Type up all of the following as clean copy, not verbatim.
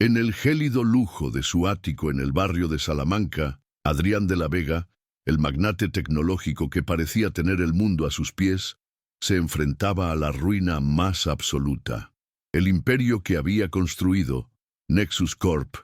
En el gélido lujo de su ático en el barrio de Salamanca, Adrián de la Vega, el magnate tecnológico que parecía tener el mundo a sus pies, se enfrentaba a la ruina más absoluta. El imperio que había construido, Nexus Corp,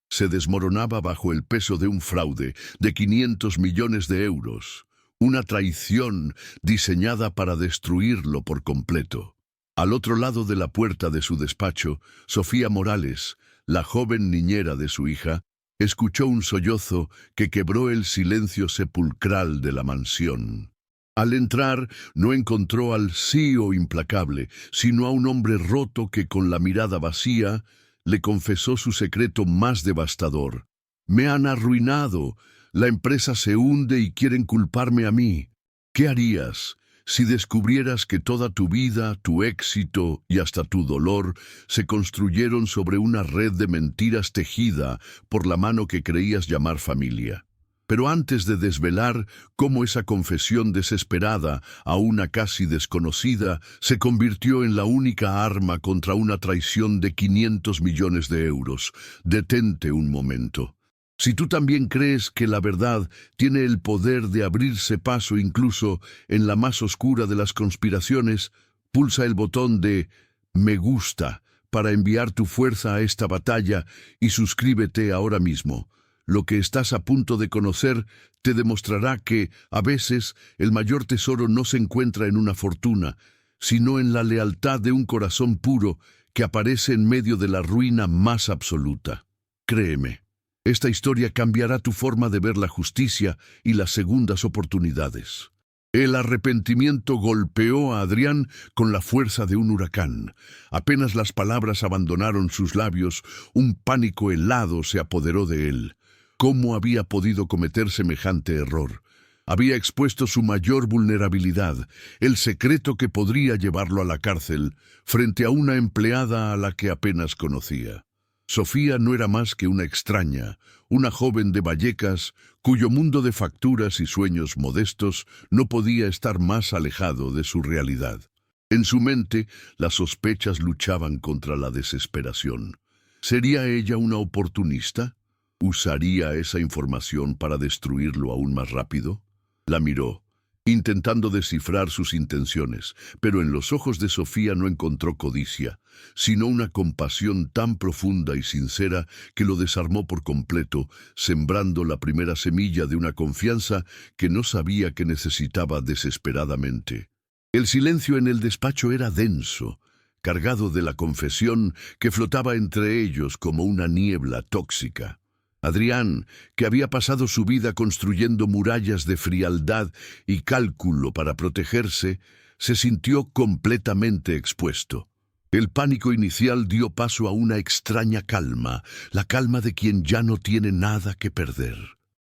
se desmoronaba bajo el peso de un fraude de 500 millones de euros, una traición diseñada para destruirlo por completo. Al otro lado de la puerta de su despacho, Sofía Morales, la joven niñera de su hija, escuchó un sollozo que quebró el silencio sepulcral de la mansión. Al entrar, no encontró al CEO implacable, sino a un hombre roto que con la mirada vacía le confesó su secreto más devastador. «Me han arruinado. La empresa se hunde y quieren culparme a mí. ¿Qué harías si descubrieras que toda tu vida, tu éxito y hasta tu dolor se construyeron sobre una red de mentiras tejida por la mano que creías llamar familia?» Pero antes de desvelar cómo esa confesión desesperada a una casi desconocida se convirtió en la única arma contra una traición de 500 millones de euros, detente un momento. Si tú también crees que la verdad tiene el poder de abrirse paso incluso en la más oscura de las conspiraciones, pulsa el botón de «Me gusta» para enviar tu fuerza a esta batalla y suscríbete ahora mismo. Lo que estás a punto de conocer te demostrará que, a veces, el mayor tesoro no se encuentra en una fortuna, sino en la lealtad de un corazón puro que aparece en medio de la ruina más absoluta. Créeme, esta historia cambiará tu forma de ver la justicia y las segundas oportunidades. El arrepentimiento golpeó a Adrián con la fuerza de un huracán. Apenas las palabras abandonaron sus labios, un pánico helado se apoderó de él. ¿Cómo había podido cometer semejante error? Había expuesto su mayor vulnerabilidad, el secreto que podría llevarlo a la cárcel, frente a una empleada a la que apenas conocía. Sofía no era más que una extraña, una joven de Vallecas, cuyo mundo de facturas y sueños modestos no podía estar más alejado de su realidad. En su mente, las sospechas luchaban contra la desesperación. ¿Sería ella una oportunista? ¿Usaría esa información para destruirlo aún más rápido? La miró, intentando descifrar sus intenciones, pero en los ojos de Sofía no encontró codicia, sino una compasión tan profunda y sincera que lo desarmó por completo, sembrando la primera semilla de una confianza que no sabía que necesitaba desesperadamente. El silencio en el despacho era denso, cargado de la confesión que flotaba entre ellos como una niebla tóxica. Adrián, que había pasado su vida construyendo murallas de frialdad y cálculo para protegerse, se sintió completamente expuesto. El pánico inicial dio paso a una extraña calma, la calma de quien ya no tiene nada que perder.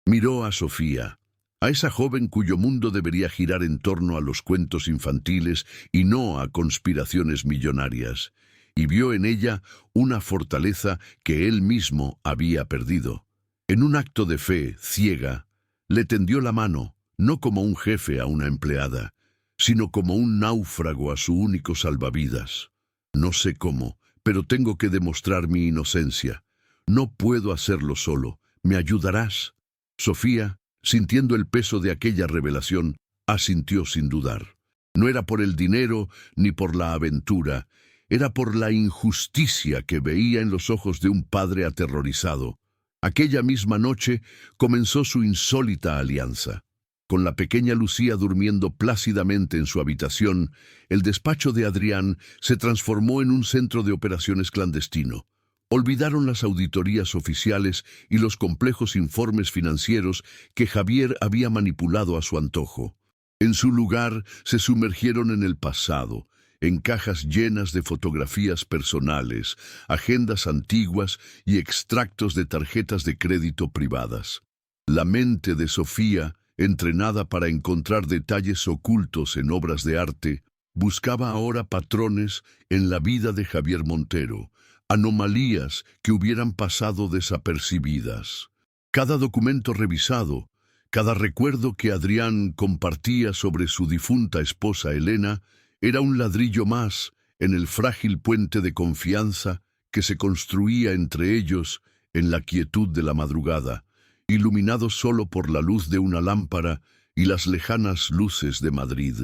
Miró a Sofía, a esa joven cuyo mundo debería girar en torno a los cuentos infantiles y no a conspiraciones millonarias, y vio en ella una fortaleza que él mismo había perdido. En un acto de fe ciega, le tendió la mano, no como un jefe a una empleada, sino como un náufrago a su único salvavidas. No sé cómo, pero tengo que demostrar mi inocencia. No puedo hacerlo solo. ¿Me ayudarás? Sofía, sintiendo el peso de aquella revelación, asintió sin dudar. No era por el dinero ni por la aventura, era por la injusticia que veía en los ojos de un padre aterrorizado. Aquella misma noche comenzó su insólita alianza. Con la pequeña Lucía durmiendo plácidamente en su habitación, el despacho de Adrián se transformó en un centro de operaciones clandestino. Olvidaron las auditorías oficiales y los complejos informes financieros que Javier había manipulado a su antojo. En su lugar se sumergieron en el pasado, en cajas llenas de fotografías personales, agendas antiguas y extractos de tarjetas de crédito privadas. La mente de Sofía, entrenada para encontrar detalles ocultos en obras de arte, buscaba ahora patrones en la vida de Javier Montero, anomalías que hubieran pasado desapercibidas. Cada documento revisado, cada recuerdo que Adrián compartía sobre su difunta esposa Elena, era un ladrillo más en el frágil puente de confianza que se construía entre ellos en la quietud de la madrugada, iluminado solo por la luz de una lámpara y las lejanas luces de Madrid.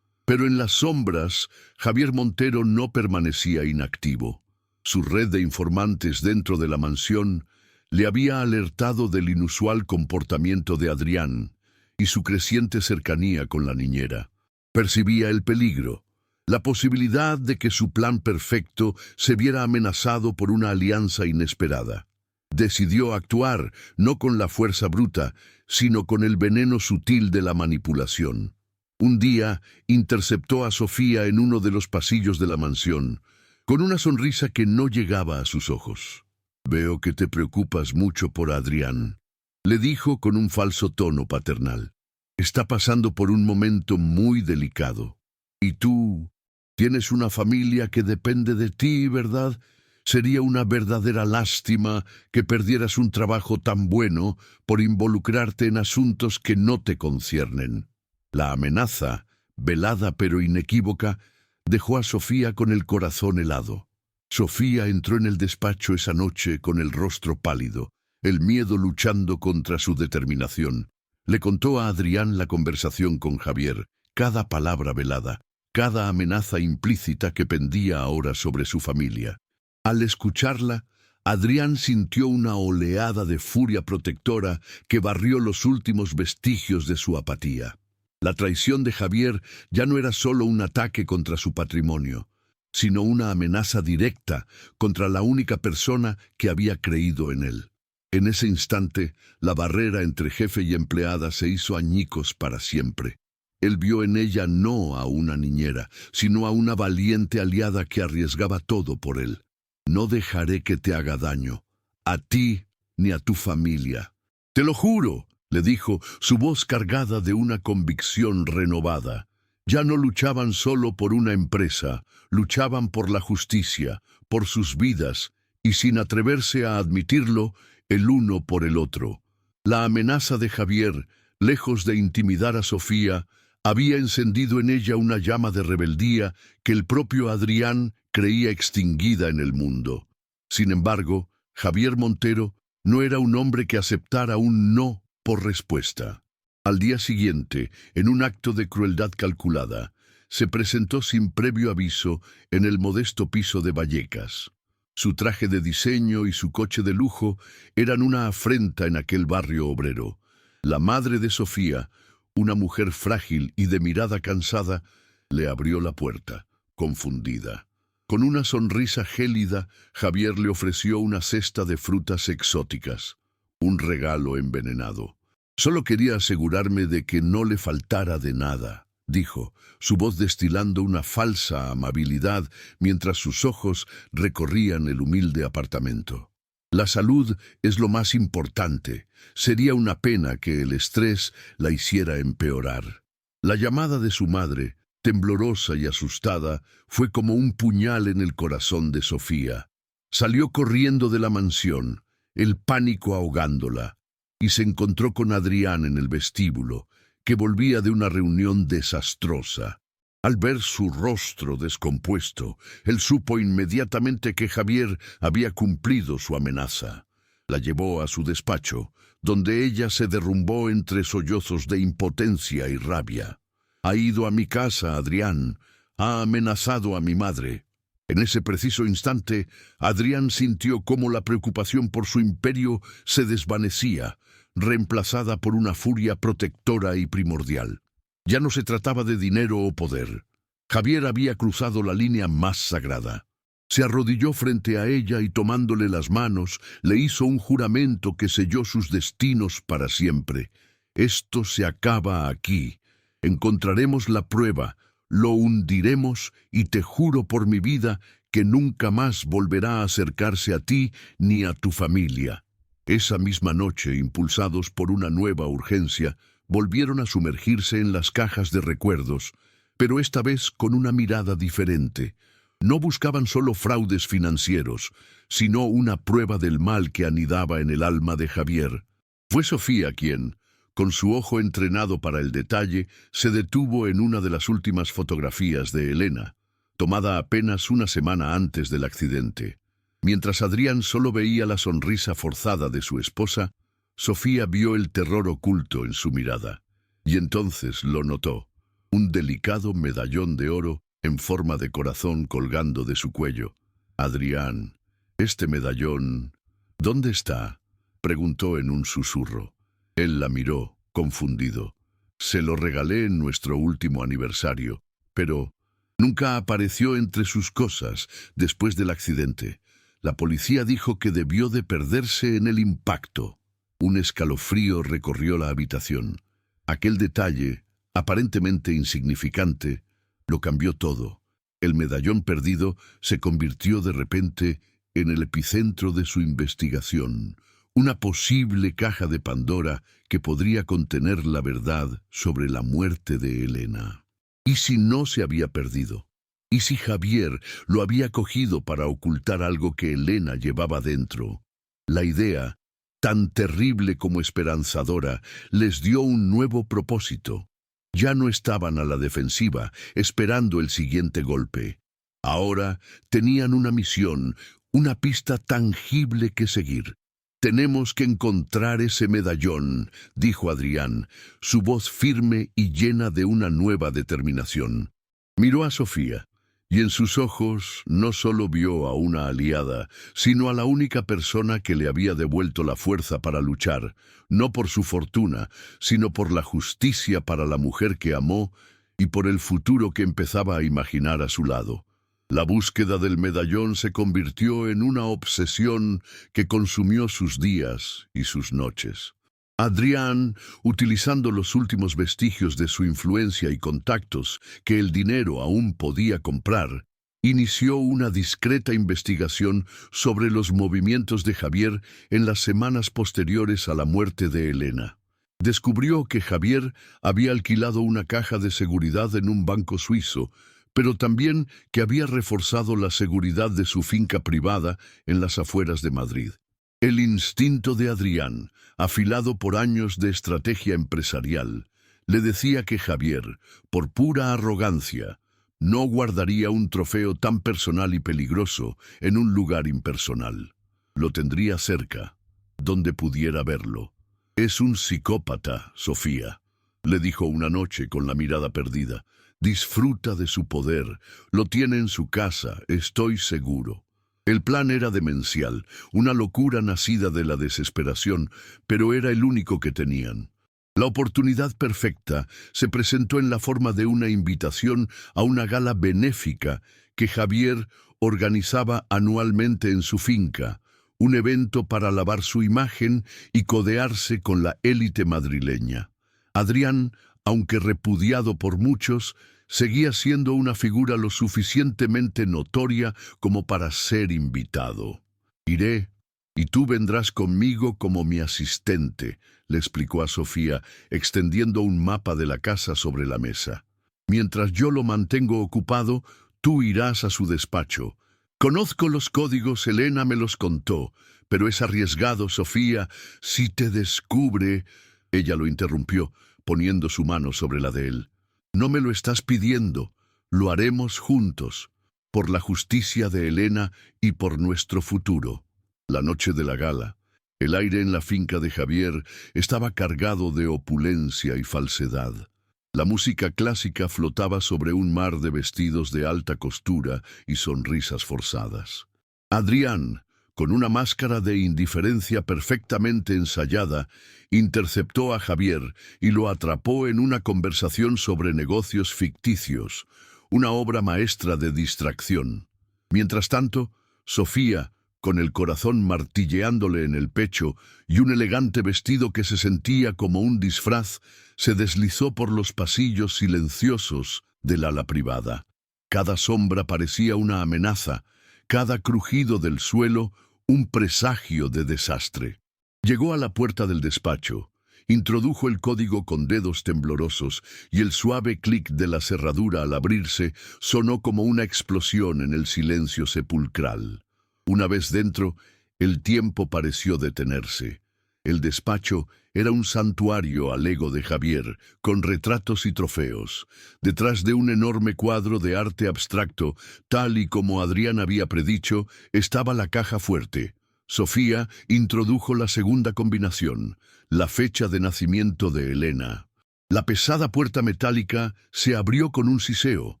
Pero en las sombras, Javier Montero no permanecía inactivo. Su red de informantes dentro de la mansión le había alertado del inusual comportamiento de Adrián y su creciente cercanía con la niñera. Percibía el peligro, la posibilidad de que su plan perfecto se viera amenazado por una alianza inesperada. Decidió actuar no con la fuerza bruta, sino con el veneno sutil de la manipulación. Un día interceptó a Sofía en uno de los pasillos de la mansión, con una sonrisa que no llegaba a sus ojos. «Veo que te preocupas mucho por Adrián», le dijo con un falso tono paternal. «Está pasando por un momento muy delicado. Y tú tienes una familia que depende de ti, ¿verdad? Sería una verdadera lástima que perdieras un trabajo tan bueno por involucrarte en asuntos que no te conciernen». La amenaza, velada pero inequívoca, dejó a Sofía con el corazón helado. Sofía entró en el despacho esa noche con el rostro pálido, el miedo luchando contra su determinación. Le contó a Adrián la conversación con Javier, cada palabra velada, cada amenaza implícita que pendía ahora sobre su familia. Al escucharla, Adrián sintió una oleada de furia protectora que barrió los últimos vestigios de su apatía. La traición de Javier ya no era solo un ataque contra su patrimonio, sino una amenaza directa contra la única persona que había creído en él. En ese instante, la barrera entre jefe y empleada se hizo añicos para siempre. Él vio en ella no a una niñera, sino a una valiente aliada que arriesgaba todo por él. «No dejaré que te haga daño, a ti ni a tu familia. Te lo juro», le dijo, su voz cargada de una convicción renovada. Ya no luchaban solo por una empresa, luchaban por la justicia, por sus vidas, y sin atreverse a admitirlo, el uno por el otro. La amenaza de Javier, lejos de intimidar a Sofía, había encendido en ella una llama de rebeldía que el propio Adrián creía extinguida en el mundo. Sin embargo, Javier Montero no era un hombre que aceptara un no por respuesta. Al día siguiente, en un acto de crueldad calculada, se presentó sin previo aviso en el modesto piso de Vallecas. Su traje de diseño y su coche de lujo eran una afrenta en aquel barrio obrero. La madre de Sofía, una mujer frágil y de mirada cansada, le abrió la puerta, confundida. Con una sonrisa gélida, Javier le ofreció una cesta de frutas exóticas, un regalo envenenado. «Solo quería asegurarme de que no le faltara de nada», dijo, su voz destilando una falsa amabilidad mientras sus ojos recorrían el humilde apartamento. «La salud es lo más importante. Sería una pena que el estrés la hiciera empeorar». La llamada de su madre, temblorosa y asustada, fue como un puñal en el corazón de Sofía. Salió corriendo de la mansión, el pánico ahogándola, y se encontró con Adrián en el vestíbulo, que volvía de una reunión desastrosa. Al ver su rostro descompuesto, él supo inmediatamente que Javier había cumplido su amenaza. La llevó a su despacho, donde ella se derrumbó entre sollozos de impotencia y rabia. «Ha ido a mi casa, Adrián. Ha amenazado a mi madre». En ese preciso instante, Adrián sintió cómo la preocupación por su imperio se desvanecía, reemplazada por una furia protectora y primordial. Ya no se trataba de dinero o poder. Javier había cruzado la línea más sagrada. Se arrodilló frente a ella y tomándole las manos, le hizo un juramento que selló sus destinos para siempre. «Esto se acaba aquí. Encontraremos la prueba, lo hundiremos y te juro por mi vida que nunca más volverá a acercarse a ti ni a tu familia». Esa misma noche, impulsados por una nueva urgencia, volvieron a sumergirse en las cajas de recuerdos, pero esta vez con una mirada diferente. No buscaban solo fraudes financieros, sino una prueba del mal que anidaba en el alma de Javier. Fue Sofía quien, con su ojo entrenado para el detalle, se detuvo en una de las últimas fotografías de Elena, tomada apenas una semana antes del accidente. Mientras Adrián solo veía la sonrisa forzada de su esposa, Sofía vio el terror oculto en su mirada. Y entonces lo notó, un delicado medallón de oro en forma de corazón colgando de su cuello. Adrián, este medallón, ¿dónde está?, preguntó en un susurro. Él la miró, confundido. Se lo regalé en nuestro último aniversario, pero nunca apareció entre sus cosas después del accidente. La policía dijo que debió de perderse en el impacto. Un escalofrío recorrió la habitación. Aquel detalle, aparentemente insignificante, lo cambió todo. El medallón perdido se convirtió de repente en el epicentro de su investigación, una posible caja de Pandora que podría contener la verdad sobre la muerte de Elena. ¿Y si no se había perdido? ¿Y si Javier lo había cogido para ocultar algo que Elena llevaba dentro? La idea, tan terrible como esperanzadora, les dio un nuevo propósito. Ya no estaban a la defensiva, esperando el siguiente golpe. Ahora tenían una misión, una pista tangible que seguir. «Tenemos que encontrar ese medallón», dijo Adrián, su voz firme y llena de una nueva determinación. Miró a Sofía, y en sus ojos no solo vio a una aliada, sino a la única persona que le había devuelto la fuerza para luchar, no por su fortuna, sino por la justicia para la mujer que amó y por el futuro que empezaba a imaginar a su lado. La búsqueda del medallón se convirtió en una obsesión que consumió sus días y sus noches. Adrián, utilizando los últimos vestigios de su influencia y contactos que el dinero aún podía comprar, inició una discreta investigación sobre los movimientos de Javier en las semanas posteriores a la muerte de Elena. Descubrió que Javier había alquilado una caja de seguridad en un banco suizo, pero también que había reforzado la seguridad de su finca privada en las afueras de Madrid. El instinto de Adrián, afilado por años de estrategia empresarial, le decía que Javier, por pura arrogancia, no guardaría un trofeo tan personal y peligroso en un lugar impersonal. Lo tendría cerca, donde pudiera verlo. «Es un psicópata, Sofía», le dijo una noche con la mirada perdida. «Disfruta de su poder, lo tiene en su casa, estoy seguro». El plan era demencial, una locura nacida de la desesperación, pero era el único que tenían. La oportunidad perfecta se presentó en la forma de una invitación a una gala benéfica que Javier organizaba anualmente en su finca, un evento para lavar su imagen y codearse con la élite madrileña. Adrián, aunque repudiado por muchos, seguía siendo una figura lo suficientemente notoria como para ser invitado. «Iré, y tú vendrás conmigo como mi asistente», le explicó a Sofía, extendiendo un mapa de la casa sobre la mesa. «Mientras yo lo mantengo ocupado, tú irás a su despacho. Conozco los códigos, Elena me los contó, pero es arriesgado, Sofía, si te descubre...» Ella lo interrumpió, poniendo su mano sobre la de él. «No me lo estás pidiendo, lo haremos juntos, por la justicia de Elena y por nuestro futuro». La noche de la gala, el aire en la finca de Javier estaba cargado de opulencia y falsedad. La música clásica flotaba sobre un mar de vestidos de alta costura y sonrisas forzadas. Adrián, con una máscara de indiferencia perfectamente ensayada, interceptó a Javier y lo atrapó en una conversación sobre negocios ficticios, una obra maestra de distracción. Mientras tanto, Sofía, con el corazón martilleándole en el pecho y un elegante vestido que se sentía como un disfraz, se deslizó por los pasillos silenciosos del ala privada. Cada sombra parecía una amenaza, cada crujido del suelo un presagio de desastre. Llegó a la puerta del despacho, introdujo el código con dedos temblorosos y el suave clic de la cerradura al abrirse sonó como una explosión en el silencio sepulcral. Una vez dentro, el tiempo pareció detenerse. El despacho era un santuario al ego de Javier, con retratos y trofeos. Detrás de un enorme cuadro de arte abstracto, tal y como Adrián había predicho, estaba la caja fuerte. Sofía introdujo la segunda combinación, la fecha de nacimiento de Elena. La pesada puerta metálica se abrió con un siseo.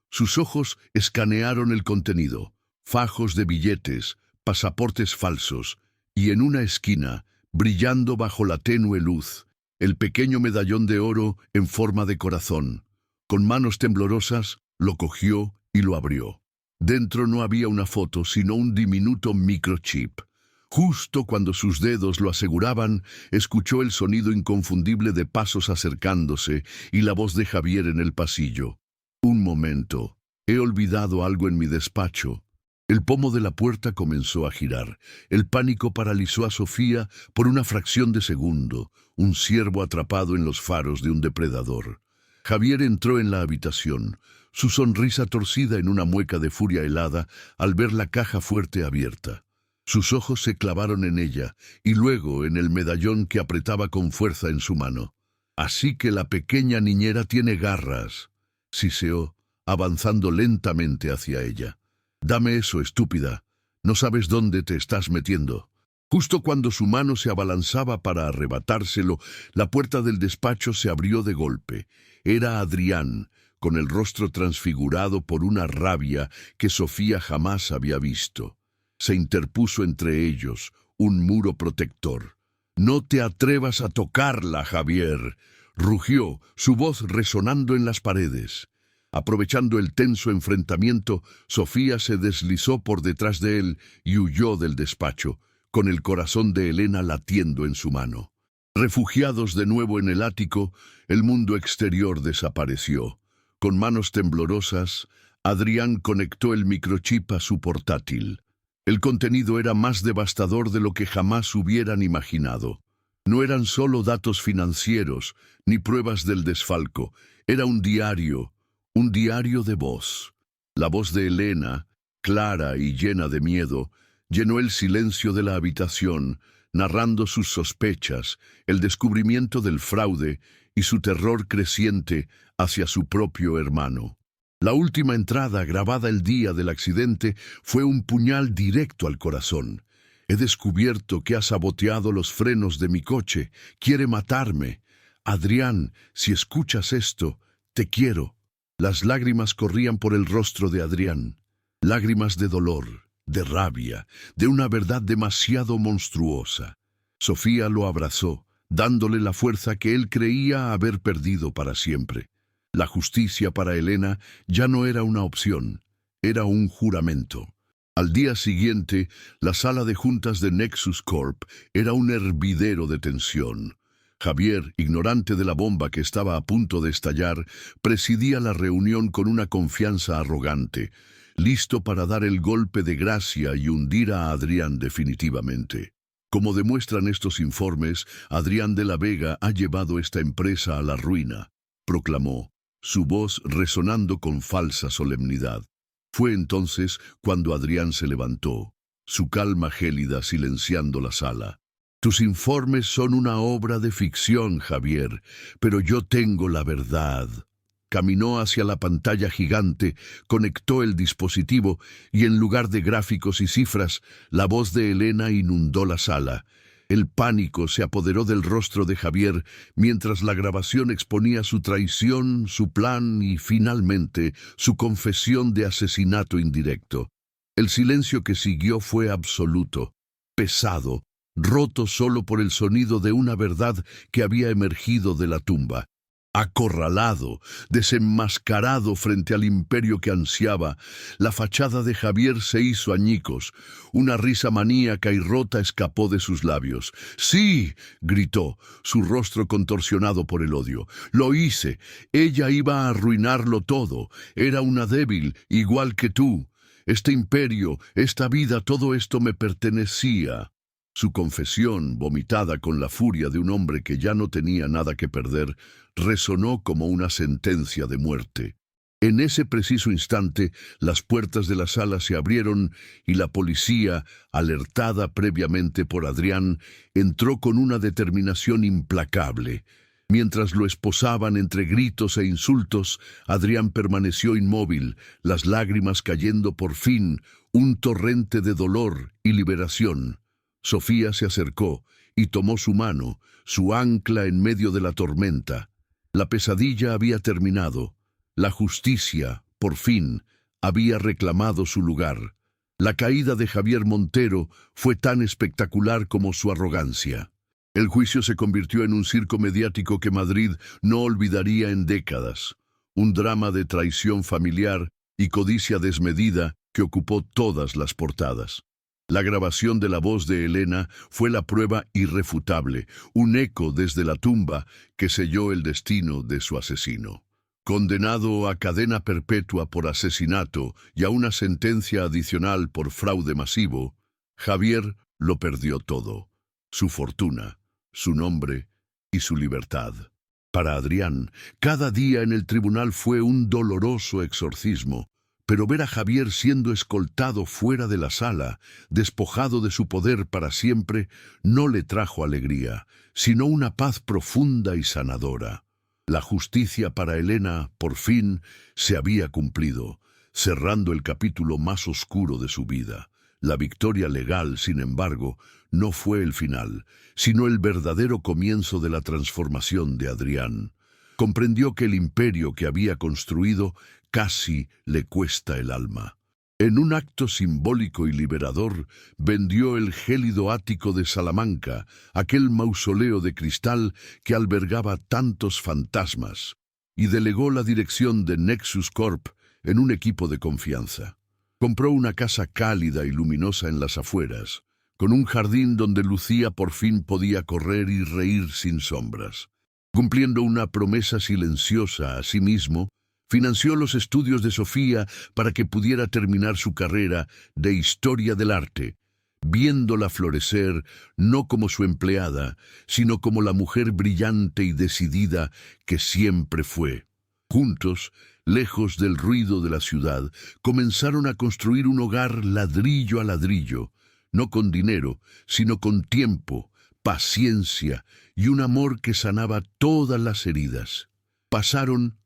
Sus ojos escanearon el contenido, fajos de billetes, pasaportes falsos, y en una esquina, brillando bajo la tenue luz, el pequeño medallón de oro en forma de corazón. Con manos temblorosas, lo cogió y lo abrió. Dentro no había una foto, sino un diminuto microchip. Justo cuando sus dedos lo aseguraban, escuchó el sonido inconfundible de pasos acercándose y la voz de Javier en el pasillo. Un momento, he olvidado algo en mi despacho. El pomo de la puerta comenzó a girar. El pánico paralizó a Sofía por una fracción de segundo, un ciervo atrapado en los faros de un depredador. Javier entró en la habitación, su sonrisa torcida en una mueca de furia helada al ver la caja fuerte abierta. Sus ojos se clavaron en ella y luego en el medallón que apretaba con fuerza en su mano. Así que la pequeña niñera tiene garras, siseó, avanzando lentamente hacia ella. Dame eso, estúpida. No sabes dónde te estás metiendo. Justo cuando su mano se abalanzaba para arrebatárselo, la puerta del despacho se abrió de golpe. Era Adrián, con el rostro transfigurado por una rabia que Sofía jamás había visto. Se interpuso entre ellos, un muro protector. «No te atrevas a tocarla, Javier», rugió, su voz resonando en las paredes. Aprovechando el tenso enfrentamiento, Sofía se deslizó por detrás de él y huyó del despacho, con el corazón de Elena latiendo en su mano. Refugiados de nuevo en el ático, el mundo exterior desapareció. Con manos temblorosas, Adrián conectó el microchip a su portátil. El contenido era más devastador de lo que jamás hubieran imaginado. No eran solo datos financieros, ni pruebas del desfalco. Era un diario de voz. La voz de Elena, clara y llena de miedo, llenó el silencio de la habitación, narrando sus sospechas, el descubrimiento del fraude y su terror creciente hacia su propio hermano. La última entrada, grabada el día del accidente, fue un puñal directo al corazón. He descubierto que ha saboteado los frenos de mi coche. Quiere matarme. Adrián, si escuchas esto, te quiero. Las lágrimas corrían por el rostro de Adrián. Lágrimas de dolor, de rabia, de una verdad demasiado monstruosa. Sofía lo abrazó, dándole la fuerza que él creía haber perdido para siempre. La justicia para Elena ya no era una opción, era un juramento. Al día siguiente, la sala de juntas de Nexus Corp era un hervidero de tensión. Javier, ignorante de la bomba que estaba a punto de estallar, presidía la reunión con una confianza arrogante, listo para dar el golpe de gracia y hundir a Adrián definitivamente. Como demuestran estos informes, Adrián de la Vega ha llevado esta empresa a la ruina, proclamó, su voz resonando con falsa solemnidad. Fue entonces cuando Adrián se levantó, su calma gélida silenciando la sala. Tus informes son una obra de ficción, Javier, pero yo tengo la verdad. Caminó hacia la pantalla gigante, conectó el dispositivo y en lugar de gráficos y cifras, la voz de Elena inundó la sala. El pánico se apoderó del rostro de Javier mientras la grabación exponía su traición, su plan y, finalmente, su confesión de asesinato indirecto. El silencio que siguió fue absoluto, pesado, roto solo por el sonido de una verdad que había emergido de la tumba. Acorralado, desenmascarado frente al imperio que ansiaba, la fachada de Javier se hizo añicos. Una risa maníaca y rota escapó de sus labios. «¡Sí!», gritó, su rostro contorsionado por el odio. «Lo hice. Ella iba a arruinarlo todo. Era una débil, igual que tú. Este imperio, esta vida, todo esto me pertenecía». Su confesión, vomitada con la furia de un hombre que ya no tenía nada que perder, resonó como una sentencia de muerte. En ese preciso instante, las puertas de la sala se abrieron y la policía, alertada previamente por Adrián, entró con una determinación implacable. Mientras lo esposaban entre gritos e insultos, Adrián permaneció inmóvil, las lágrimas cayendo por fin, un torrente de dolor y liberación. Sofía se acercó y tomó su mano, su ancla en medio de la tormenta. La pesadilla había terminado. La justicia, por fin, había reclamado su lugar. La caída de Javier Montero fue tan espectacular como su arrogancia. El juicio se convirtió en un circo mediático que Madrid no olvidaría en décadas. Un drama de traición familiar y codicia desmedida que ocupó todas las portadas. La grabación de la voz de Elena fue la prueba irrefutable, un eco desde la tumba que selló el destino de su asesino. Condenado a cadena perpetua por asesinato y a una sentencia adicional por fraude masivo, Javier lo perdió todo: su fortuna, su nombre y su libertad. Para Adrián, cada día en el tribunal fue un doloroso exorcismo, pero ver a Javier siendo escoltado fuera de la sala, despojado de su poder para siempre, no le trajo alegría, sino una paz profunda y sanadora. La justicia para Elena, por fin, se había cumplido, cerrando el capítulo más oscuro de su vida. La victoria legal, sin embargo, no fue el final, sino el verdadero comienzo de la transformación de Adrián. Comprendió que el imperio que había construido casi le cuesta el alma. En un acto simbólico y liberador, vendió el gélido ático de Salamanca, aquel mausoleo de cristal que albergaba tantos fantasmas, y delegó la dirección de Nexus Corp en un equipo de confianza. Compró una casa cálida y luminosa en las afueras, con un jardín donde Lucía por fin podía correr y reír sin sombras. Cumpliendo una promesa silenciosa a sí mismo, financió los estudios de Sofía para que pudiera terminar su carrera de historia del arte, viéndola florecer no como su empleada, sino como la mujer brillante y decidida que siempre fue. Juntos, lejos del ruido de la ciudad, comenzaron a construir un hogar ladrillo a ladrillo, no con dinero, sino con tiempo, paciencia y un amor que sanaba todas las heridas. Pasaron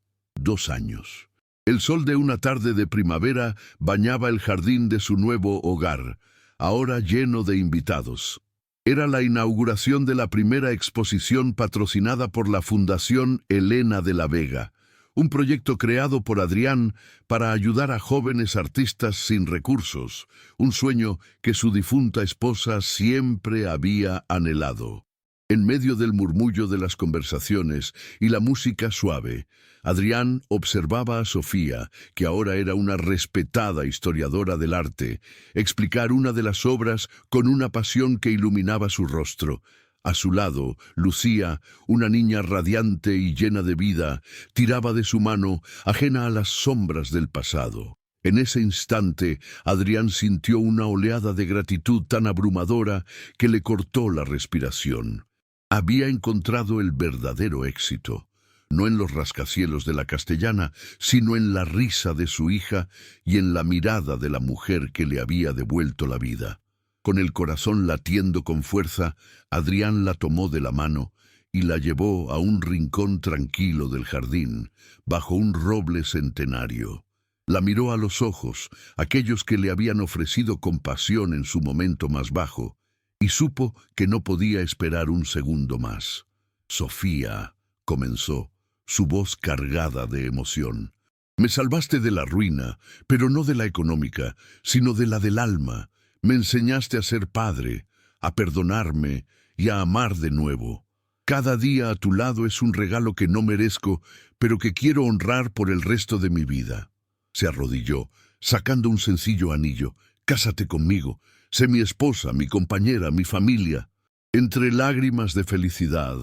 2 años. El sol de una tarde de primavera bañaba el jardín de su nuevo hogar, ahora lleno de invitados. Era la inauguración de la primera exposición patrocinada por la Fundación Elena de la Vega, un proyecto creado por Adrián para ayudar a jóvenes artistas sin recursos, un sueño que su difunta esposa siempre había anhelado. En medio del murmullo de las conversaciones y la música suave, Adrián observaba a Sofía, que ahora era una respetada historiadora del arte, explicar una de las obras con una pasión que iluminaba su rostro. A su lado, Lucía, una niña radiante y llena de vida, tiraba de su mano, ajena a las sombras del pasado. En ese instante, Adrián sintió una oleada de gratitud tan abrumadora que le cortó la respiración. Había encontrado el verdadero éxito, no en los rascacielos de la Castellana, sino en la risa de su hija y en la mirada de la mujer que le había devuelto la vida. Con el corazón latiendo con fuerza, Adrián la tomó de la mano y la llevó a un rincón tranquilo del jardín, bajo un roble centenario. La miró a los ojos, aquellos que le habían ofrecido compasión en su momento más bajo, y supo que no podía esperar un segundo más. «Sofía», comenzó, su voz cargada de emoción, «me salvaste de la ruina, pero no de la económica, sino de la del alma. Me enseñaste a ser padre, a perdonarme y a amar de nuevo. Cada día a tu lado es un regalo que no merezco, pero que quiero honrar por el resto de mi vida». Se arrodilló, sacando un sencillo anillo. «Cásate conmigo, sé mi esposa, mi compañera, mi familia». Entre lágrimas de felicidad,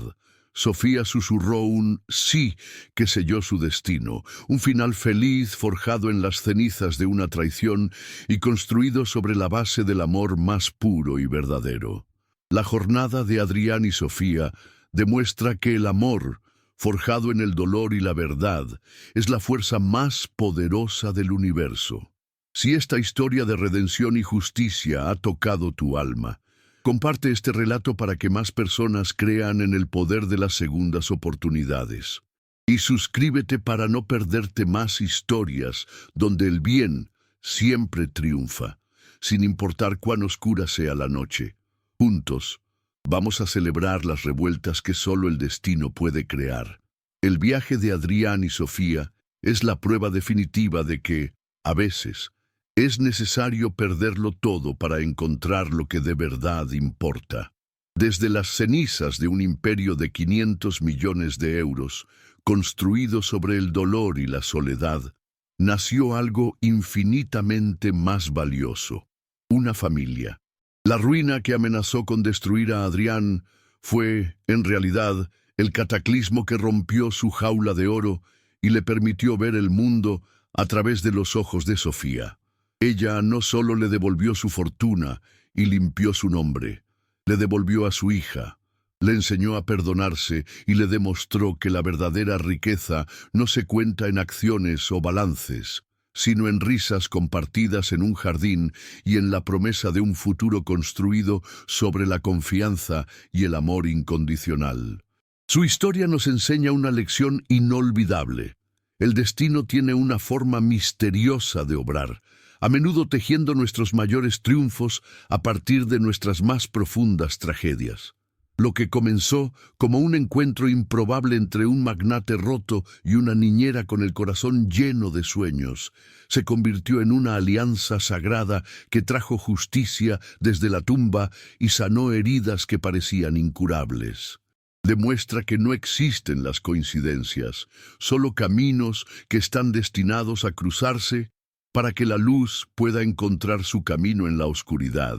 Sofía susurró un sí que selló su destino, un final feliz forjado en las cenizas de una traición y construido sobre la base del amor más puro y verdadero. La jornada de Adrián y Sofía demuestra que el amor, forjado en el dolor y la verdad, es la fuerza más poderosa del universo. Si esta historia de redención y justicia ha tocado tu alma, comparte este relato para que más personas crean en el poder de las segundas oportunidades. Y suscríbete para no perderte más historias donde el bien siempre triunfa, sin importar cuán oscura sea la noche. Juntos, vamos a celebrar las revueltas que solo el destino puede crear. El viaje de Adrián y Sofía es la prueba definitiva de que, a veces, es necesario perderlo todo para encontrar lo que de verdad importa. Desde las cenizas de un imperio de 500 millones de euros, construido sobre el dolor y la soledad, nació algo infinitamente más valioso: una familia. La ruina que amenazó con destruir a Adrián fue, en realidad, el cataclismo que rompió su jaula de oro y le permitió ver el mundo a través de los ojos de Sofía. Ella no solo le devolvió su fortuna y limpió su nombre, le devolvió a su hija, le enseñó a perdonarse y le demostró que la verdadera riqueza no se cuenta en acciones o balances, sino en risas compartidas en un jardín y en la promesa de un futuro construido sobre la confianza y el amor incondicional. Su historia nos enseña una lección inolvidable. El destino tiene una forma misteriosa de obrar, a menudo tejiendo nuestros mayores triunfos a partir de nuestras más profundas tragedias. Lo que comenzó como un encuentro improbable entre un magnate roto y una niñera con el corazón lleno de sueños, se convirtió en una alianza sagrada que trajo justicia desde la tumba y sanó heridas que parecían incurables. Demuestra que no existen las coincidencias, solo caminos que están destinados a cruzarse para que la luz pueda encontrar su camino en la oscuridad.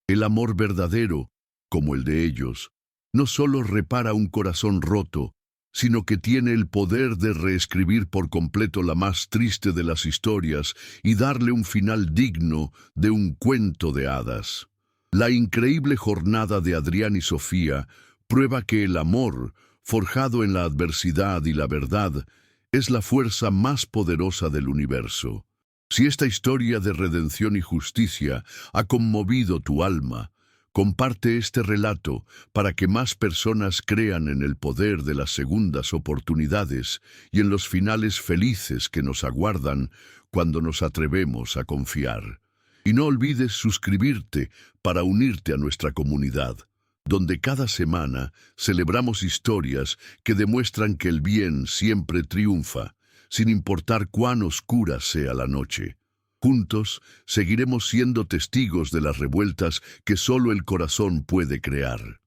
El amor verdadero, como el de ellos, no solo repara un corazón roto, sino que tiene el poder de reescribir por completo la más triste de las historias y darle un final digno de un cuento de hadas. La increíble jornada de Adrián y Sofía prueba que el amor, forjado en la adversidad y la verdad, es la fuerza más poderosa del universo. Si esta historia de redención y justicia ha conmovido tu alma, comparte este relato para que más personas crean en el poder de las segundas oportunidades y en los finales felices que nos aguardan cuando nos atrevemos a confiar. Y no olvides suscribirte para unirte a nuestra comunidad, donde cada semana celebramos historias que demuestran que el bien siempre triunfa, sin importar cuán oscura sea la noche. Juntos seguiremos siendo testigos de las revueltas que solo el corazón puede crear.